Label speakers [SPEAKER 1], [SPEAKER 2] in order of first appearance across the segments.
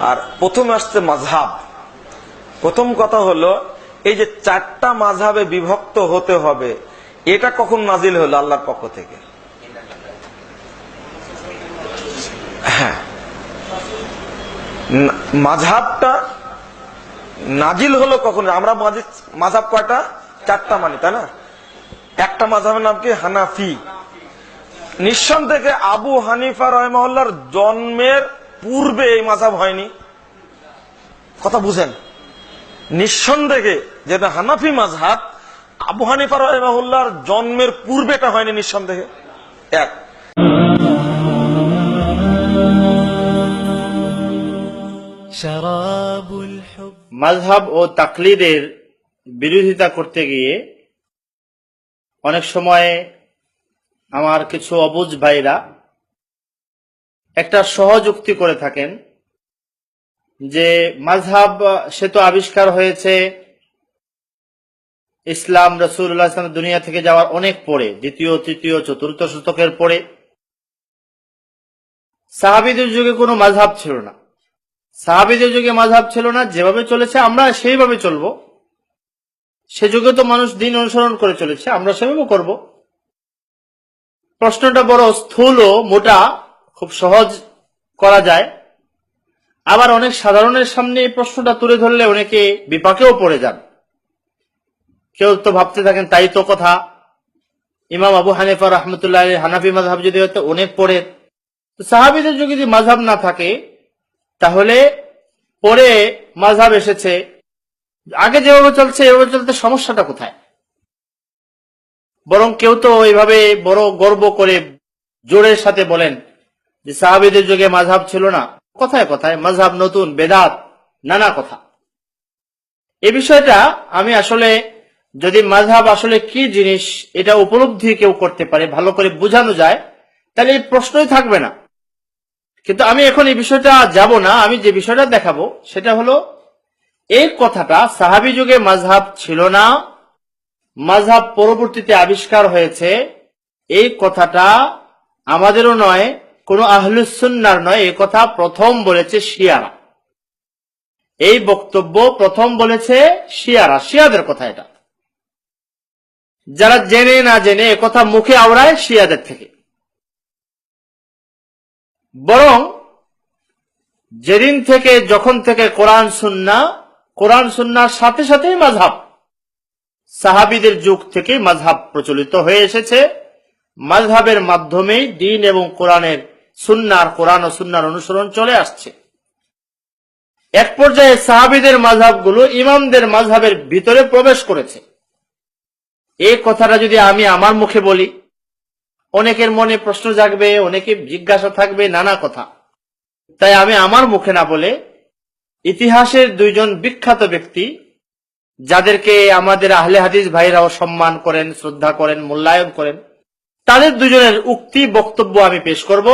[SPEAKER 1] আর প্রথমে আসছে মাযহাব। প্রথম কথা হলো এই যে চারটা মাযহাবে বিভক্ত হতে হবে, এটা কখন নাজিল হলো আল্লাহর পক্ষ থেকে? হ্যাঁ, মাযহাবটা নাজিল হলো কখন? আমরা মাযহাব কয়টা? চারটা মানি, তাই না? একটা মাযহাবের নাম কি? হানাফি। নিঃসন্দেহে আবু হানিফা রাহিমাহুল্লাহর জন্মের পূর্বে এই মাযহাব হয়নি। কথা বুঝেন? নিঃসন্দেহে যেটা হানাফি মাযহাব, আবু হানিফা রাহিমাহুল্লাহর জন্মের পূর্বে এটা হয়নি নিঃসন্দেহে। এক,
[SPEAKER 2] মাযহাব ও তাকলিদের বিরোধিতা করতে গিয়ে অনেক সময় আমার কিছু অবুঝ ভাইরা একটা সহযুক্তি করে থাকেন যে মাযহাব সে তো আবিষ্কার হয়েছে ইসলাম রাসূলুল্লাহ সাল্লাল্লাহু আলাইহি ওয়াসাল্লাম দুনিয়া থেকে যাওয়ার অনেক পরে, দ্বিতীয়, তৃতীয়, চতুর্থ শতকের পরে। সাহাবীদের যুগে কোনো মাযহাব ছিল না। সাহাবীদের যুগে মাযহাব ছিল না, যেভাবে চলেছে আমরা সেইভাবে চলবো। সে যুগে তো মানুষ দিন অনুসরণ করে চলেছে, আমরা সেভাবে করব। প্রশ্নটা বড় স্থূল ও মোটা, খুব সহজ করা যায়। আবার অনেক সাধারণের সামনে এই প্রশ্নটা তুলে ধরলে অনেকে বিপাকেও পড়ে যান। কেউ তো ভাবতে থাকেন তাই তো কথা, ইমাম আবু হানিফা রাহমাতুল্লাহ আলাইহি হানাফি মাযহাব যদি হয়তো অনেক পরে, সাহাবীদের যুগে যদি মাযহাব না থাকে তাহলে পরে মাযহাব এসেছে, আগে যেভাবে চলছে এভাবে চলতে সমস্যাটা কোথায়? বরং কেউ তো এইভাবে বড় গর্ব করে জোরের সাথে বলেন যে সাহাবীদের যুগে মাযহাব ছিল না। কথায় কথায় মাযহাব নতুন, বেদাত, নানা কথা। এই বিষয়টা আমি আসলে, যদি মাযহাব আসলে কি জিনিস এটা উপলব্ধি কেউ করতে পারে, ভালো করে বোঝানো যায়, তাহলে এই প্রশ্নই থাকবে না। কিন্তু আমি এখন এই বিষয়টা যাব না। আমি যে বিষয়টা দেখাবো সেটা হলো এই কথাটা সাহাবী যুগে মাযহাব ছিল না, মাযহাব পরবর্তীতে আবিষ্কার হয়েছে, এই কথাটা আমাদেরও নয়, কোন আহলুস সুন্নাহর নয়। এই কথা প্রথম বলেছে শিয়ারা। এই বক্তব্য প্রথম বলেছে শিয়ারা, শিয়াদের কথা এটা। যারা জেনে না জেনে এ কথা মুখে আওড়ায় শিয়াদের থেকে। বরং যেদিন থেকে, যখন থেকে কোরআন সুন্নাহর সাথে সাথেই মাযহাব, সাহাবীদের যুগ থেকে মাযহাব প্রচলিত হয়ে এসেছে। মাযহাবের মাধ্যমেই দ্বীন এবং কোরআন ও সুন্নাহর অনুসরণ চলে আসছে। এক পর্যায়ে সাহাবীদের মাযহাবগুলো ইমামদের মাযহাবের ভিতরে প্রবেশ করেছে। এই কথাটা যদি আমি আমার মুখে বলি, অনেকের মনে প্রশ্ন জাগবে, অনেকে জিজ্ঞাসা থাকবে, নানা কথা। তাই আমি আমার মুখে না বলে ইতিহাসের দুইজন বিখ্যাত ব্যক্তি, যাদেরকে আমাদের আহলে হাদিস ভাইরাও সম্মান করেন, শ্রদ্ধা করেন, মূল্যায়ন করেন, তাদের দুজনের উক্তি বক্তব্য আমি পেশ করব।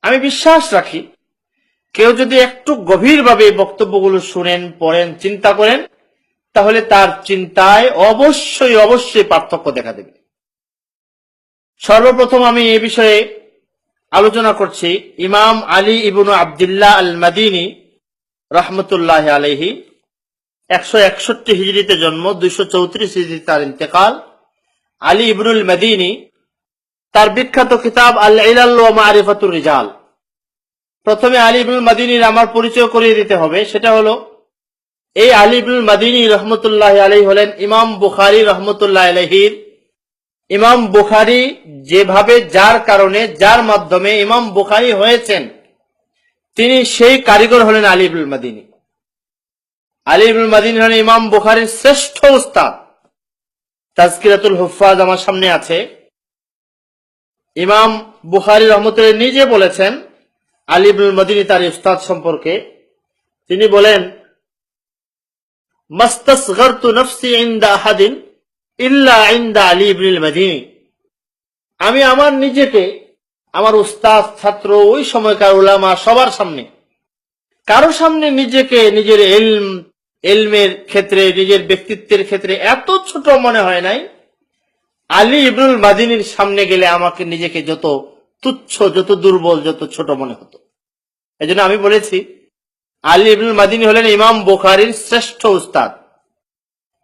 [SPEAKER 2] আমি বিশ্বাস রাখি কেউ যদি একটু গভীরভাবে এই বক্তব্যগুলো শুনেন, পড়েন, চিন্তা করেন, তাহলে তার চিন্তায় অবশ্যই অবশ্যই পার্থক্য দেখা দেবে। সর্বপ্রথম আমি এই বিষয়ে আলোচনা করছি ইমাম আলী ইবনু আব্দুল্লাহ আল মাদিনী রহমতুল্লাহ আলাইহি। 161 হিজরিতে জন্ম, 234 হিজরিতে তার ইন্তেকাল। আলী ইবনুল মাদিনী, তার বিখ্যাত কিতাব আল ইলাল ওয়া মারিফাতুর রিজাল। প্রথমে আলী ইবনুল মাদিনীর আমার পরিচয় করিয়ে দিতে হবে। সেটা হলো, এই আলী ইবনুল মাদিনী রহমতুল্লাহ আলাইহি হলেন ইমাম বুখারী রহমতুল্লাহ আলাইহির। ইমাম বুখারী যেভাবে, যার কারণে, যার মাধ্যমে ইমাম বুখারী হয়েছেন, তিনি সেই কারিগর হলেন আলী ইবনুল মাদিনী। আলী ইবনুল মাদিনী হলেন ইমাম বুখারীর শ্রেষ্ঠ উস্তাদ। তাজকিরাতুল হুফাজ আমার সামনে আছে। ইমাম বুখারী রহমতুল্লাহ নিজে বলেছেন আলী ইবনুল মাদিনী তার উস্তাদ সম্পর্কে, তিনি বলেন, মাস্তাসগারতু নফসি ইনদা আহাদিন ইল্লা ইনদা আলী ইবনুল মাদিনী। আমি আমার নিজেকে, আমার উস্তাদ, ছাত্র, ওই সময়কার উলামা সবার সামনে, কারো সামনে নিজেকে, নিজের ইলমের ক্ষেত্রে, নিজের ব্যক্তিত্বের ক্ষেত্রে এত ছোট মনে হয় নাই। আলী ইবনুল মাদিনীর সামনে গেলে আমাকে নিজেকে যত তুচ্ছ, যত দুর্বল, যত ছোট মনে হতো। এই জন্য আমি বলেছি আলী ইবনুল মাদিনী হলেন ইমাম বুখারীর শ্রেষ্ঠ উস্তাদ।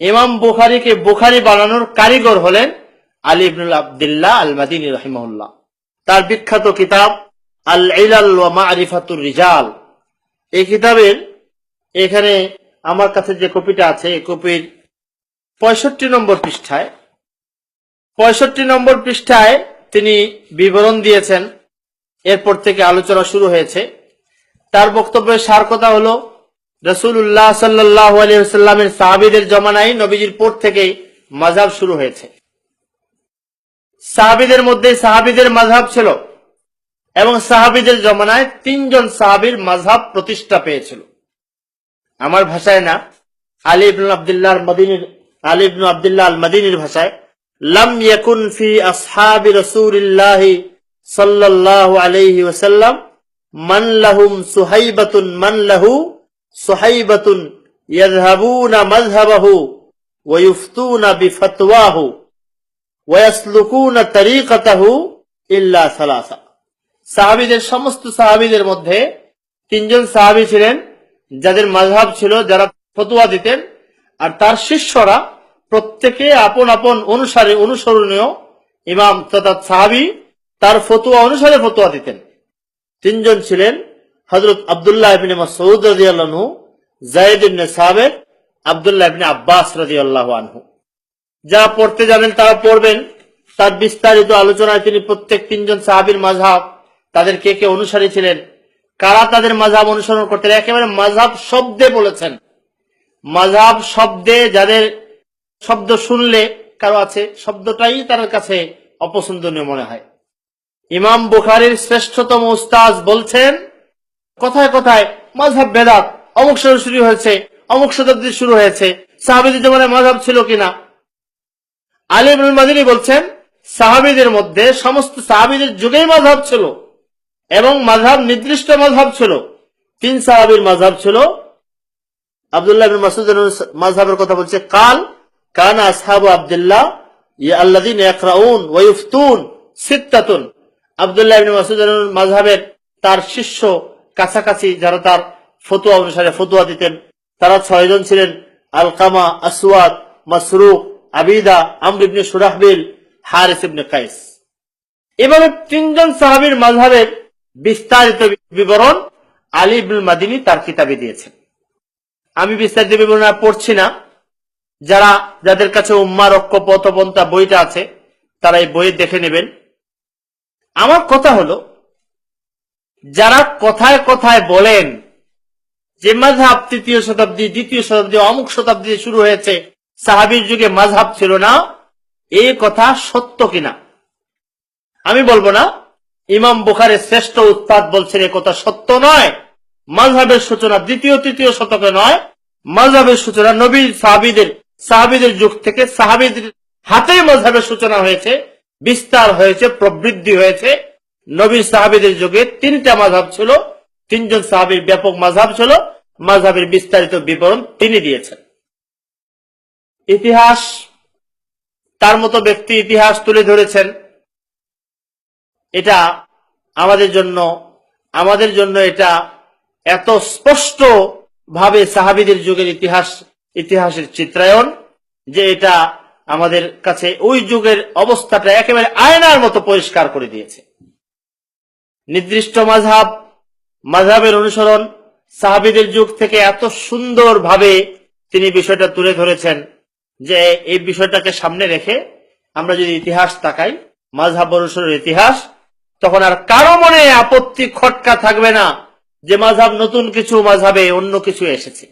[SPEAKER 2] ইমাম বুখারীকে বুখারী বানানোর কারিগর হলেন আলী ইবনুল আব্দুল্লাহ আল মাদিনী রাহিমাহুল্লাহ। তার বিখ্যাত কিতাব আল ইলাল ওয়া মারিফাতুর রিজাল, এই কিতাবের এখানে আমার কাছে যে কপিটা আছে, এই কপির 65 নম্বর পৃষ্ঠায় 65 নম্বর পৃষ্ঠায় তিনি বিবরণ দিয়েছেন। এরপর থেকে আলোচনা শুরু হয়েছে। তার বক্তব্যের সার কথা হলো, রাসূলুল্লাহ সাল্লাল্লাহু আলাইহি ওয়াসাল্লামের সাহাবীদের জমানায় নবীজির পর থেকেই মাযহাব শুরু হয়েছে। সাহাবীদের মধ্যে সাহাবীদের মাযহাব ছিল এবং সাহাবীদের জমানায় 3 জন সাহাবীর মাযহাব প্রতিষ্ঠা পেয়েছিল। আমার ভাষায় না, আলী ইবনে আব্দুল্লাহ আল মাদিনীর ভাষায়, লাম ইয়াকুন ফি আসহাবি রাসূলিল্লাহি সাল্লাল্লাহু আলাইহি ওয়াসাল্লাম মান লাহুম সুহাইবাতুন ইয়াযহাবুনা মাযহাবাহু ওয়া ইফতুনা বিফতওয়াহু ওয়া ইয়াসলুকুনা তরিকাতাহু ইল্লা সালাসা। সাহাবীদের সমস্ত সাহাবীদের মধ্যে 3 জন সাহাবী ছিলেন যাদের মাযহাব ছিল, যারা ফতোয়া দিতেন, আর তার শিষ্যরা প্রত্যেকে আপন আপন অনুসরণীয় ইমাম তথা সাহাবী তার ফতোয়া অনুসারে ফতোয়া দিতেন। 3 জন ছিলেন হযরত আব্দুল্লাহ ইবনে মাসউদ রাদিয়াল্লাহু আনহু, যায়েদ ইবনে সাবিত, আব্দুল্লাহ ইবনে আব্বাস রাদিয়াল্লাহু আনহু। যা পড়তে জানেন তারা পড়বেন। তার বিস্তারিত আলোচনায় তিনি প্রত্যেক 3 জন সাহাবীর মাযহাব, তাদের কে কে অনুসারী ছিলেন, কারা তাদের মাযহাব অনুসরণ করতেন, একেবারে মাযহাব শব্দে বলেছেন। মাযহাব শব্দে, যাদের শব্দ শুনলে কারো আছে শব্দটাই তার কাছে অপছন্দনীয় মনে হয়। ইমাম বুখারীর শ্রেষ্ঠতম উস্তাদ বলছেন, কথায় কথায় মাযহাব বেদাত, অমুক শতাব্দী শুরু হয়েছে, অমুক শতাব্দী শুরু হয়েছে, সাহাবীদের জমানায় মাযহাব ছিল কিনা। আলী ইবনুল মাদিনী বলছেন, সাহাবীদের মধ্যে সমস্ত সাহাবীদের যুগেই মাযহাব ছিল এবং মাযহাব নির্দিষ্ট মাযহাব ছিল। 3 সাহাবীর মাযহাব ছিল। আব্দুল্লাহ ইবনে মাসউদের মাযহাবের কথা বলছে, কানা আসহাবু আব্দুল্লাহ আল্লাযীনা ইয়াকরাউন ওয়া ইফতুন সিত্তাতুন। আব্দুল্লাহ ইবনে মাসউদের মাযহাবের তার শিষ্য কাছাকাছি যারা তার ফতোয়া অনুসারে ফতোয়া দিতেন, তারা 6 জন ছিলেন, আলকামা, আসওয়াদ, মাসরুক, আবিদা, আমর ইবনে শুরাহবিল, হারিস ইবনে কাইস। এভাবে 3 জন সাহাবীর মাযহাবের বিস্তারিত বিবরণ আলী ইবনুল মাদিনী তার কিতাবে দিয়েছেন। আমি বিস্তারিত বিবরণ পড়ছি না। যাদের কাছে উম্মার ঐক্য পথপন্থা বইটা আছে তারা এই বই দেখে নেবেন। আমার কথা হলো, যারা কথায় কথায় বলেন যে মাযহাব 3য় শতাব্দী, 2য় শতাব্দী, অমুক শতাব্দীতে শুরু হয়েছে, সাহাবীর যুগে মাযহাব ছিল না, এই কথা সত্য কিনা আমি বলবো না। ইমাম বুখারীর শ্রেষ্ঠ উস্তাদ বলছেন এই কথা সত্য নয়। মাযহাবের সূচনা 2য় 3য় শতকে নয়, মাযহাবের সূচনা নবী সাহাবীদের যুগ থেকে, সাহাবীদের হাতেই মাযহাবের সূচনা হয়েছে, বিস্তার হয়েছে, প্রবৃদ্ধি হয়েছে। নবীর সাহাবীদের যুগে 3টা মাযহাব ছিল, 3 জন সাহাবীর ব্যাপক মাযহাব ছিল, মাযহাবের বিস্তারিত বিবরণ তিনি দিয়েছেন। ইতিহাস, তার মতো ব্যক্তি ইতিহাস তুলে ধরেছেন, এটা আমাদের জন্য এটা এত স্পষ্ট ভাবে সাহাবীদের যুগের ইতিহাসের চিত্রায়ন যে এটা আমাদের কাছে ওই যুগের অবস্থাটা একেবারে আয়নার মতো পরিষ্কার করে দিয়েছে। নির্দিষ্ট মাযহাবের অনুসরণ সাহাবীদের যুগ থেকে এত সুন্দর ভাবে তিনি বিষয়টা তুলে ধরেছেন যে এই বিষয়টাকে সামনে রেখে আমরা যদি ইতিহাস তাকাই, মাযহাব অনুসরণের ইতিহাস, তখন আর কারো মনে আপত্তি খটকা থাকবে না যে মাযহাব নতুন কিছু, মাযহাবে অন্য কিছু এসেছে।